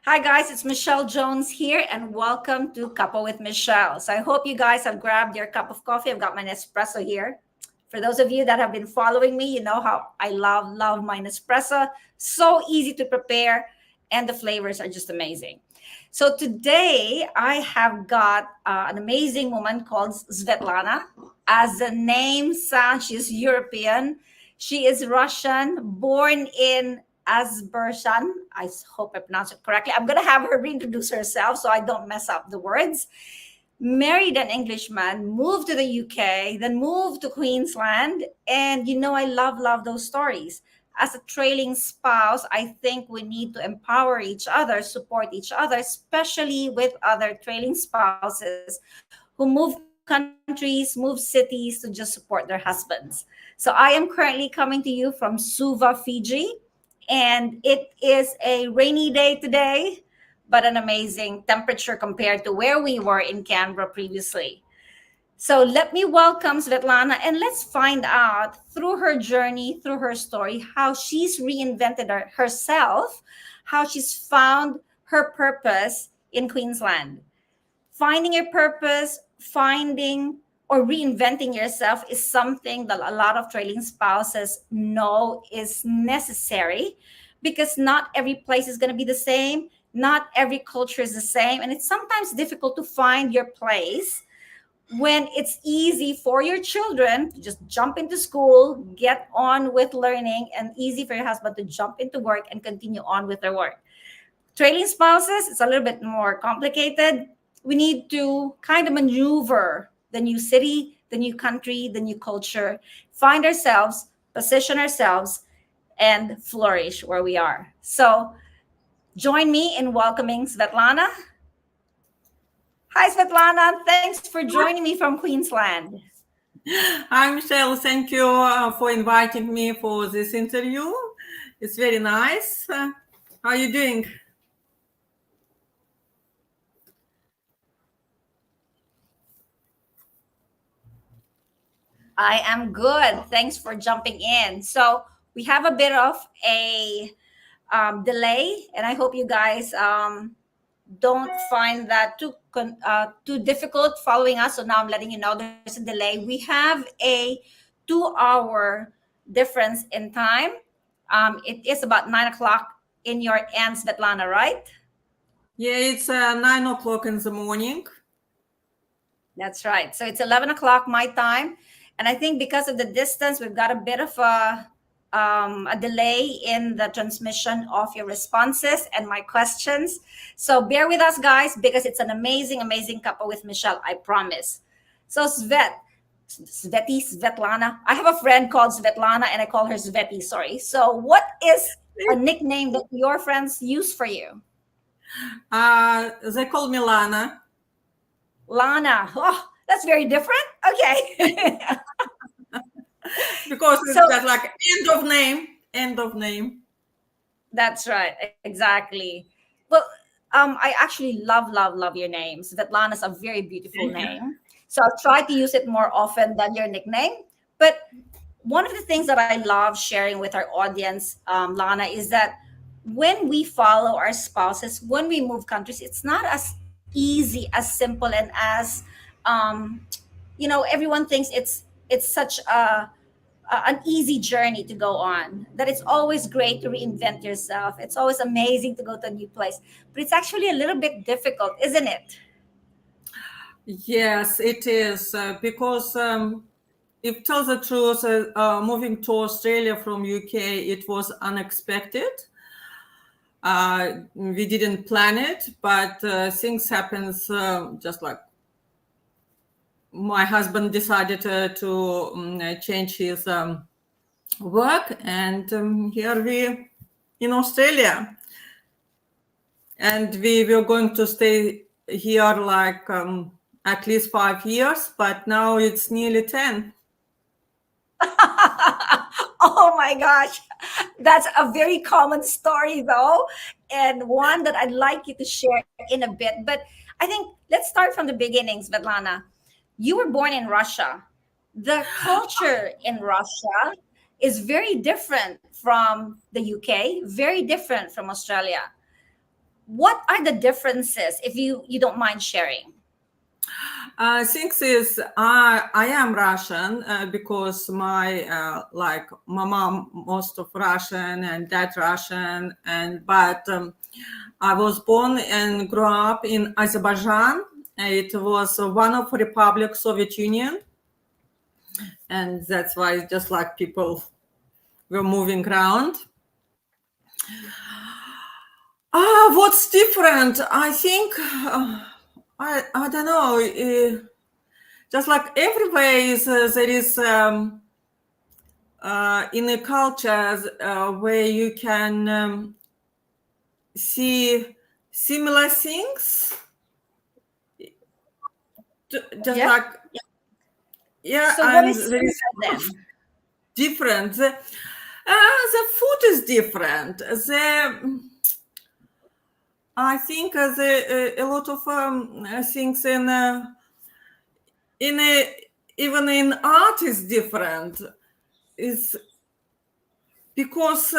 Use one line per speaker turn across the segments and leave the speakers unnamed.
Hi, guys, it's Michelle Jones here, and welcome to Cuppa with Michelle. So, I hope you guys have grabbed your cup of coffee. I've got my Nespresso here. For those of you that have been following me, you know how I love my Nespresso. So easy to prepare, and the flavors are just amazing. So, today I have got an amazing woman called Svetlana. As the name sounds, she's European. She is Russian, born in Azerbaijan. I hope I pronounced it correctly. I'm going to have her reintroduce herself so I don't mess up the words. Married an Englishman, moved to the UK, then moved to Queensland. And I love those stories. As a trailing spouse, I think we need to empower each other, support each other, especially with other trailing spouses who move countries, move cities to just support their husbands. So I am currently coming to you from Suva, Fiji, and it is a rainy day today, but an amazing temperature compared to where we were in Canberra previously. So let me welcome Svetlana and let's find out through her journey, through her story, how she's reinvented herself, how she's found her purpose in Queensland. Finding your purpose, finding or reinventing yourself is something that a lot of trailing spouses know is necessary because not every place is going to be the same. Not every culture is the same. And it's sometimes difficult to find your place when it's easy for your children to just jump into school, get on with learning, and easy for your husband to jump into work and continue on with their work. Trailing spouses, it's a little bit more complicated. We need to kind of maneuver the new city, the new country, the new culture, find ourselves, position ourselves, and flourish where we are. So join me in welcoming Svetlana. Hi, Svetlana. Thanks for joining me from Queensland.
Hi, Michelle. Thank you for inviting me for this interview. It's very nice. How are you doing?
I am good. Thanks for jumping in. So we have a bit of a delay, and I hope you guys don't find that too difficult following us. So now I'm letting you know there's a delay. We have a 2 hour difference in time. It is about 9 o'clock in your end, Svetlana, right?
Yeah, it's 9 o'clock in the morning.
That's right. So it's 11 o'clock my time. And I think because of the distance, we've got a bit of a delay in the transmission of your responses and my questions. So bear with us, guys, because it's an amazing Cuppa with Michelle, I promise. So Svetlana. I have a friend called Svetlana and I call her Sveti, sorry. So what is a nickname that your friends use for you?
They call me Lana.
Lana. Oh, that's very different. Okay.
Because it's just like end of name.
That's right. Exactly. Well, I actually love your name. Svetlana's a very beautiful name. So I'll try to use it more often than your nickname. But one of the things that I love sharing with our audience, Lana, is that when we follow our spouses, when we move countries, it's not as easy, as simple, and as everyone thinks it's such an easy journey to go on, that it's always great to reinvent yourself, it's always amazing to go to a new place, but it's actually a little bit difficult, isn't it?
Yes, it is. Because if tell the truth, moving to Australia from UK, it was unexpected. We didn't plan it, but things happens just like my husband decided to change his work, and here we in Australia, and we were going to stay here like at least 5 years, but now it's nearly 10.
Oh my gosh, that's a very common story though, and one that I'd like you to share in a bit. But I think let's start from the beginnings. Svetlana, you were born in Russia. The culture in Russia is very different from the UK, very different from Australia. what are the differences, if you don't mind sharing?
Things is I am Russian because my my mom most of Russian and dad Russian, and but I was born and grew up in Azerbaijan. It was one of Republic Soviet Union, and that's why just like people were moving around. What's different? I think I don't know. Just like everywhere is there is in the cultures where you can see similar things. Just
Yeah.
like yeah,
So what
and
is
there is
then?
different. The food is different. I think a lot of things even in art is different. It's because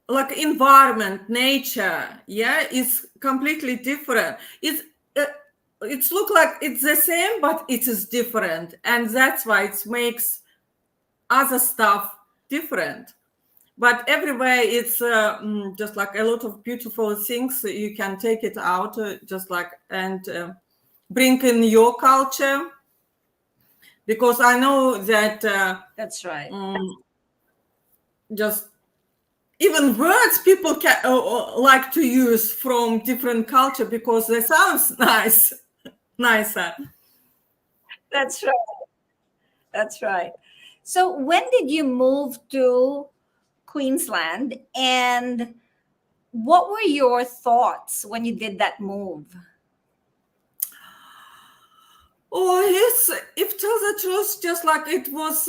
like environment, nature, yeah, is completely different. It's look like it's the same, but it is different, and that's why it makes other stuff different. But everywhere it's just like a lot of beautiful things. You can take it out just like and bring in your culture, because I know that
That's right.
just even words people can like to use from different culture because they sounds nicer.
That's right. That's right. So when did you move to Queensland, and what were your thoughts when you did that move?
Oh, yes, if tell the truth, just like it was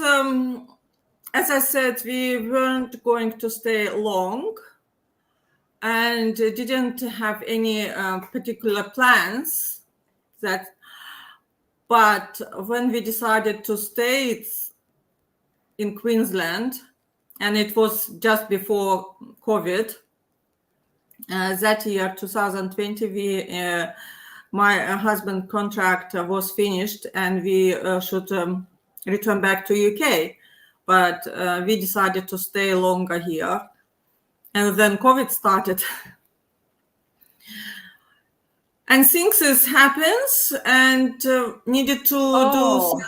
as I said, we weren't going to stay long and didn't have any particular plans. But when we decided to stay, it's in Queensland, and it was just before COVID. That year, 2020, my husband contract was finished, and we should return back to UK. But we decided to stay longer here, and then COVID started. And things happens, and needed to do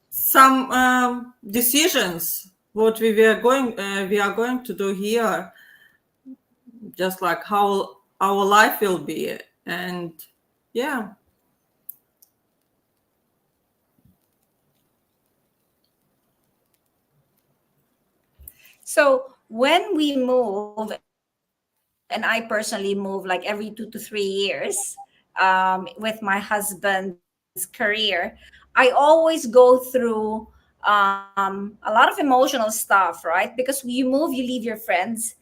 some decisions what we are going to do here, just like how our life will be. And yeah.
So when we move, and I personally move like every 2 to 3 years with my husband's career, I always go through a lot of emotional stuff, right? Because you move, you leave your friends,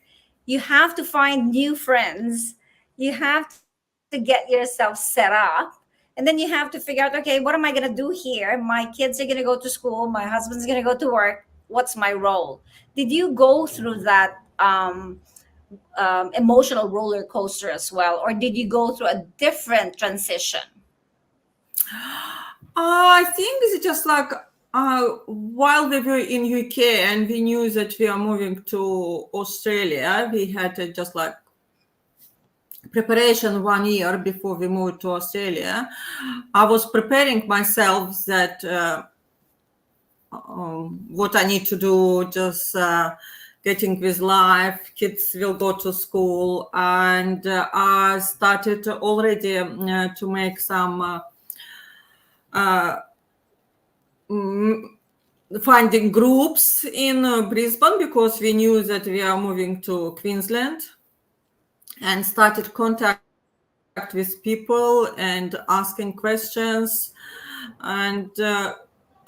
you have to find new friends, you have to get yourself set up, and then you have to figure out, okay, what am I going to do here? My kids are going to go to school, my husband's going to go to work. What's my role? Did you go through that emotional roller coaster as well, or did you go through a different transition?
I think it's just like while we were in UK and we knew that we are moving to Australia, we had just like preparation 1 year before we moved to Australia. I was preparing myself that what I need to do, just getting with life, kids will go to school, and I started already to make some finding groups in Brisbane, because we knew that we are moving to Queensland, and started contact with people and asking questions. And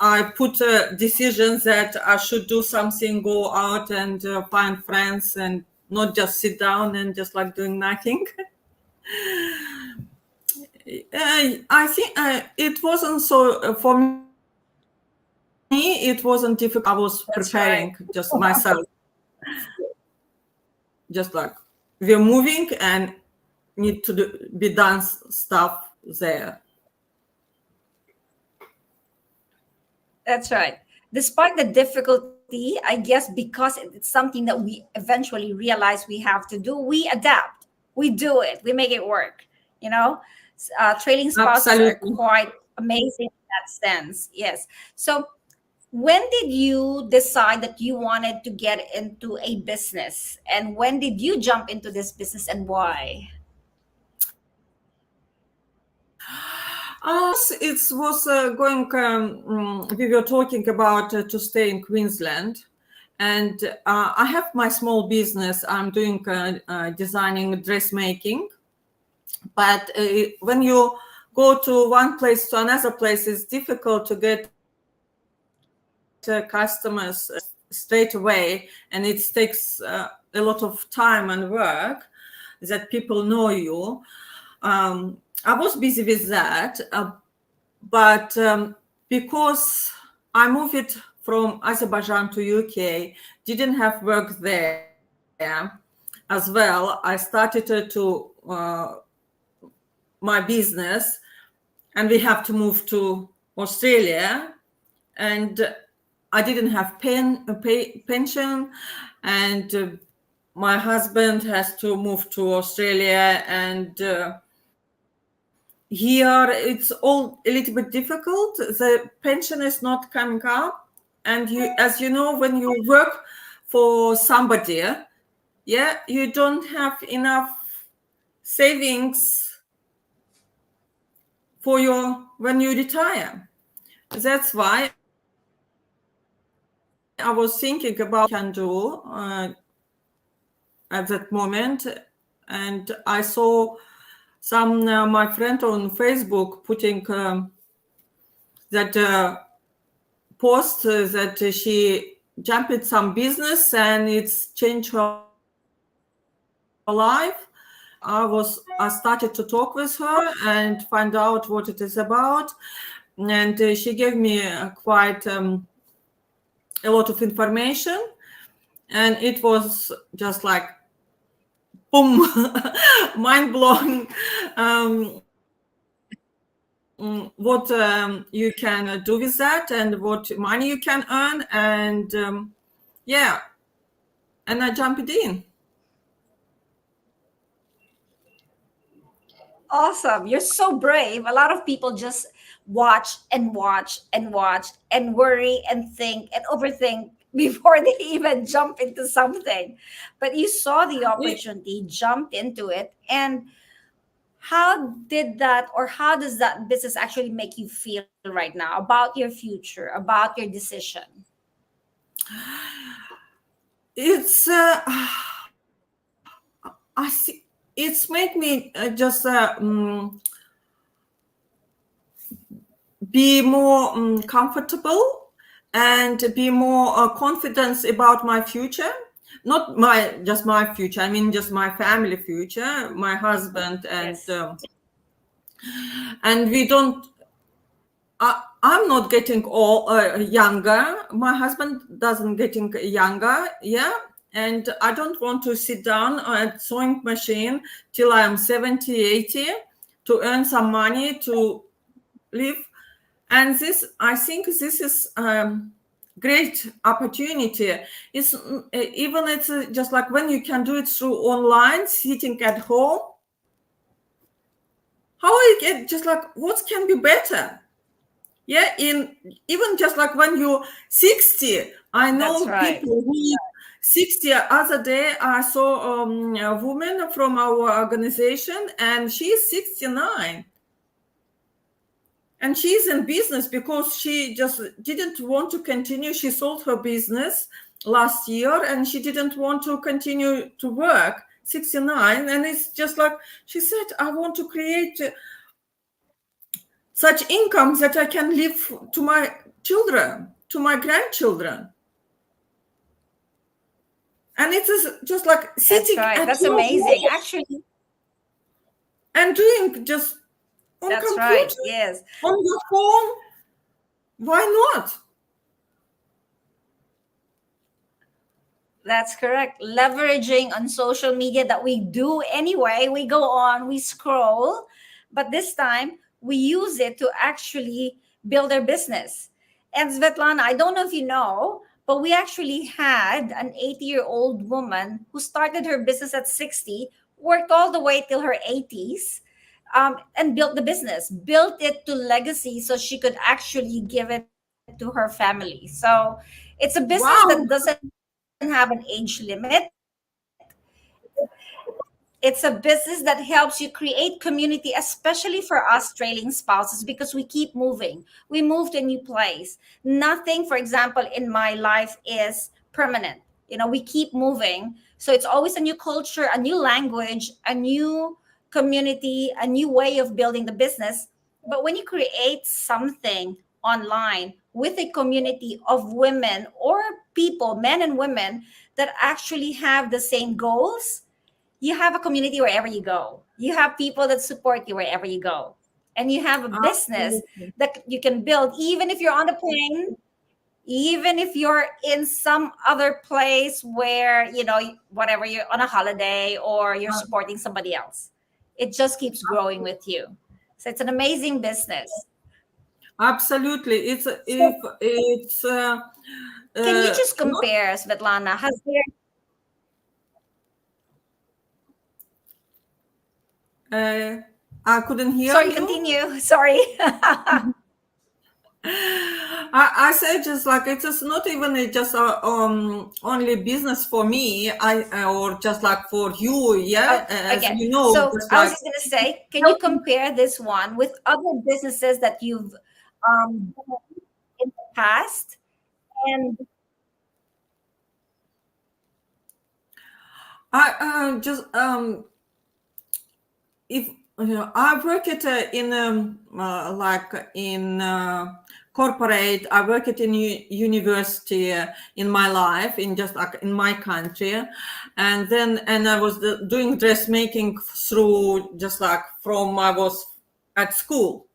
I put decisions that I should do something, go out and find friends, and not just sit down and just like doing nothing. I think it wasn't so for me. It wasn't difficult. I was preparing just myself, just like we're moving and need to be done stuff there.
That's right. Despite the difficulty, I guess because it's something that we eventually realize we have to do, we adapt. We do it. We make it work. You know, trailing spouses are
Absolutely.
quite amazing in that sense. Yes. So, when did you decide that you wanted to get into a business, and when did you jump into this business, and why?
It was going, we were talking about to stay in Queensland. And I have my small business. I'm doing designing, dressmaking. But when you go to one place to another place, it's difficult to get customers straight away. And it takes a lot of time and work that people know you. I was busy with that, but because I moved it from Azerbaijan to UK, didn't have work there as well. I started to my business, and we have to move to Australia, and I didn't have pension, and my husband has to move to Australia, and here it's all a little bit difficult. The pension is not coming up, and you, as you know, when you work for somebody, yeah, you don't have enough savings for your when you retire. That's why I was thinking about what I can do at that moment, and I saw some my friend on Facebook putting that post that she jumped in some business and it's changed her life. I started to talk with her and find out what it is about, and she gave me quite a lot of information, and it was just like boom, mind blowing. What you can do with that and what money you can earn, and yeah, and I jumped in.
Awesome. You're so brave. A lot of people just watch and watch and watch and worry and think and overthink before they even jump into something. But you saw the opportunity, jumped into it. And how did that, or how does that business actually make you feel right now about your future, about your decision?
It's I see, it's made me just be more comfortable and be more confident about my future. Not just my future, I mean just my family future, my husband, and
Yes.
and we don't I'm not getting all younger. My husband doesn't getting younger, yeah. And I don't want to sit down at sewing machine till I am 70, 80 to earn some money to live. And this, I think, this is great opportunity. It's even it's just like when you can do it through online, sitting at home. How I get just like what can be better? Yeah, in even just like when you're 60, I
That's
know
right.
people who 60. Other day I saw a woman from our organization, and she's 69. And she's in business because she just didn't want to continue. She sold her business last year and she didn't want to continue to work. 69. And it's just like she said, I want to create such income that I can live to my children, to my grandchildren. And it is just like
That's
sitting
right.
at
That's
your
amazing.
home
Actually,
and doing just on
that's right.
computer,
Yes.
on your phone. Why not?
That's correct. Leveraging on social media that we do anyway. We go on, we scroll, but this time we use it to actually build our business. And Svetlana, I don't know if you know, but we actually had an 80-year-old woman who started her business at 60, worked all the way till her 80s, and built the business, built it to legacy so she could actually give it to her family. So it's a business that
Wow.
doesn't have an age limit. It's a business that helps you create community, especially for us trailing spouses, because we keep moving. We move to a new place. Nothing, for example, in my life is permanent. We keep moving. So it's always a new culture, a new language, a new community, a new way of building the business. But when you create something online with a community of women or people, men and women, that actually have the same goals, you have a community wherever you go. You have people that support you wherever you go. And you have a business
Absolutely.
that you can build, even if you're on the plane, even if you're in some other place where, whatever, you're on a holiday or you're
Uh,
supporting somebody else. It just keeps growing with you. So it's an amazing business.
Absolutely. It's if
So
it's
can you just
not
compare, Svetlana? Has there
uh, I couldn't hear
Sorry,
you.
continue. Sorry.
I say just like it is not even just only business for me. Or just like for you, yeah.
Oh,
As
okay.
you know,
So
just
I was
like
just going to say, can you
helping.
compare this one with other businesses that you've done in the past? And
I just if I work at in like in corporate. I work at in university in my life, in just like in my country, and I was doing dressmaking through just like from I was at school.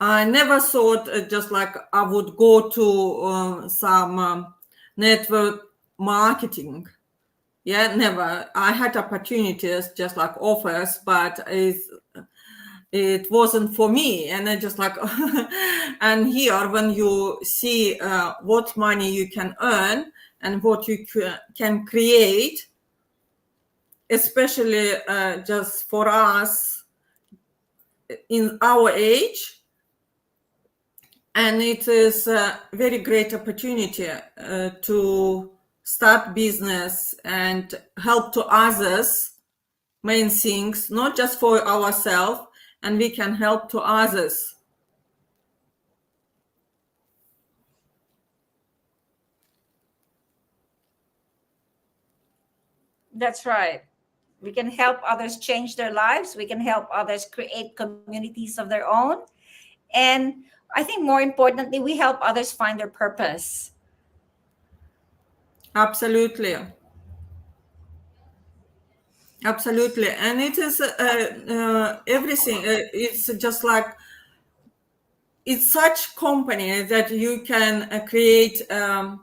I never thought just like I would go to some network marketing. Yeah, never. I had opportunities, just like offers, but it wasn't for me. And I just like, and here when you see what money you can earn and what you can create, especially just for us in our age, and it is a very great opportunity to start business and help to others, main things, not just for ourselves, and we can help to others.
that's right. We can help others change their lives. We can help others create communities of their own. And I think more importantly, we help others find their purpose.
Absolutely. Absolutely. And it is everything. It's just like it's such company that you can create uh,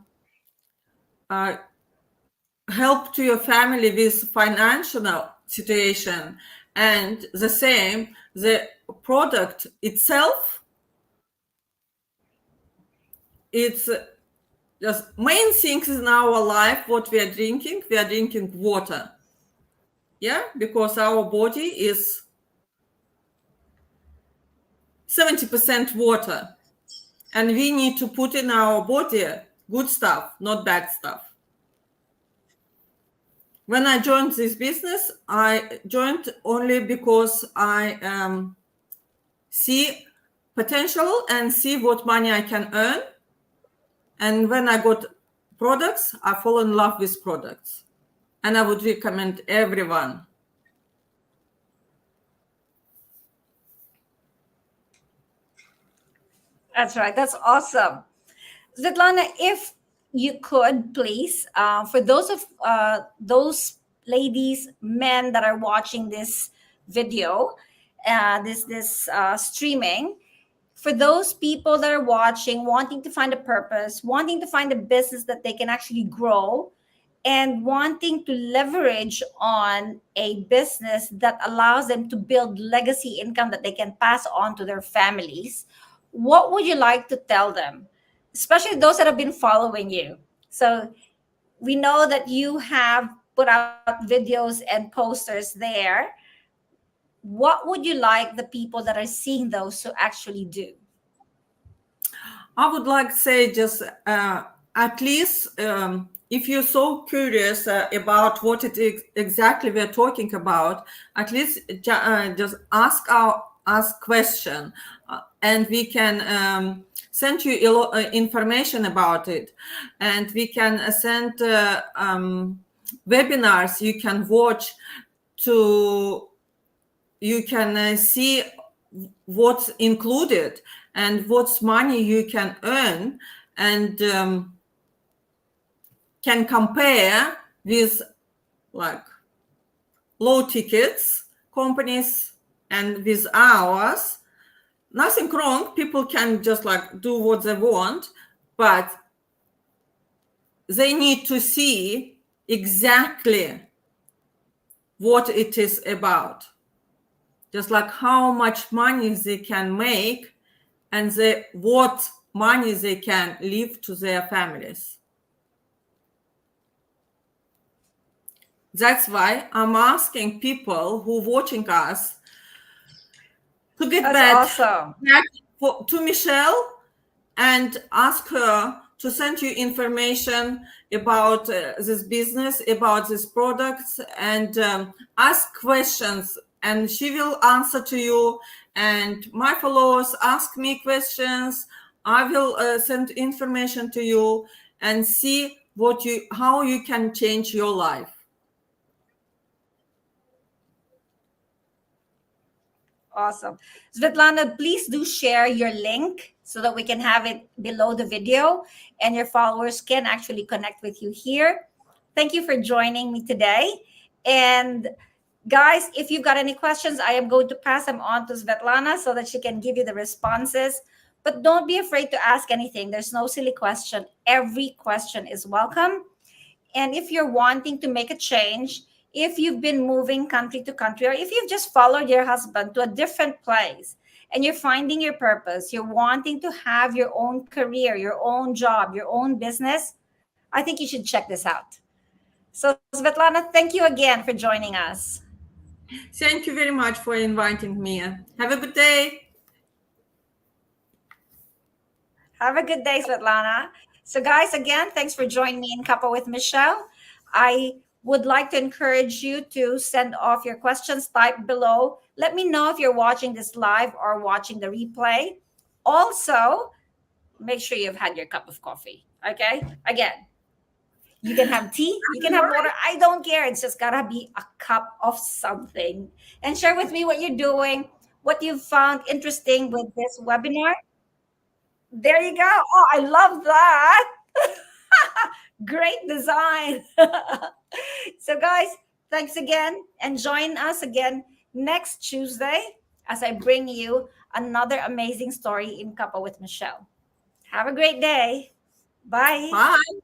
help to your family with financial situation, and the same the product itself. It's just main things in our life. What we are drinking water, yeah, because our body is 70% water, and we need to put in our body good stuff, not bad stuff. When I joined this business, I joined only because I see potential and see what money I can earn. And when I got products, I fall in love with products. And I would recommend everyone.
That's right. That's awesome. Svetlana, if you could please, for those ladies, men that are watching this video, this streaming, for those people that are watching, wanting to find a purpose, wanting to find a business that they can actually grow, and wanting to leverage on a business that allows them to build legacy income that they can pass on to their families, what would you like to tell them? Especially those that have been following you. So we know that you have put out videos and posters there. What would you like the people that are seeing those to actually do?
I would like to say just at least if you're so curious about what it is exactly we're talking about, at least just ask question, and we can send you information about it, and we can send webinars you can watch to you can see what's included and what's money you can earn, and can compare with like low tickets companies and with ours. Nothing wrong, people can just like do what they want, but they need to see exactly what it is about, just like how much money they can make and what money they can leave to their families. That's why I'm asking people who are watching us to get back to Michelle and ask her to send you information about this business, about these products, and ask questions, and she will answer to you. And my followers ask me questions. I will send information to you and see how you can change your life.
Awesome. Svetlana, please do share your link so that we can have it below the video and your followers can actually connect with you here. Thank you for joining me today. And guys, if you've got any questions, I am going to pass them on to Svetlana so that she can give you the responses. But don't be afraid to ask anything. There's no silly question. Every question is welcome. And if you're wanting to make a change, if you've been moving country to country, or if you've just followed your husband to a different place and you're finding your purpose, you're wanting to have your own career, your own job, your own business, I think you should check this out. So, Svetlana, thank you again for joining us.
Thank you very much for inviting me. Have a good day.
Have a good day, Svetlana. So, guys, again, thanks for joining me in Cuppa with Michelle. I would like to encourage you to send off your questions, type below. Let me know if you're watching this live or watching the replay. Also, make sure you've had your cup of coffee. Okay? Again, you can have tea, you can have water. I don't care. It's just gotta be a cup of something. And share with me what you're doing, what you found interesting with this webinar. There you go. Oh, I love that. Great design. So, guys, thanks again. And join us again next Tuesday as I bring you another amazing story in Cuppa with Michelle. Have a great day. Bye.
Bye.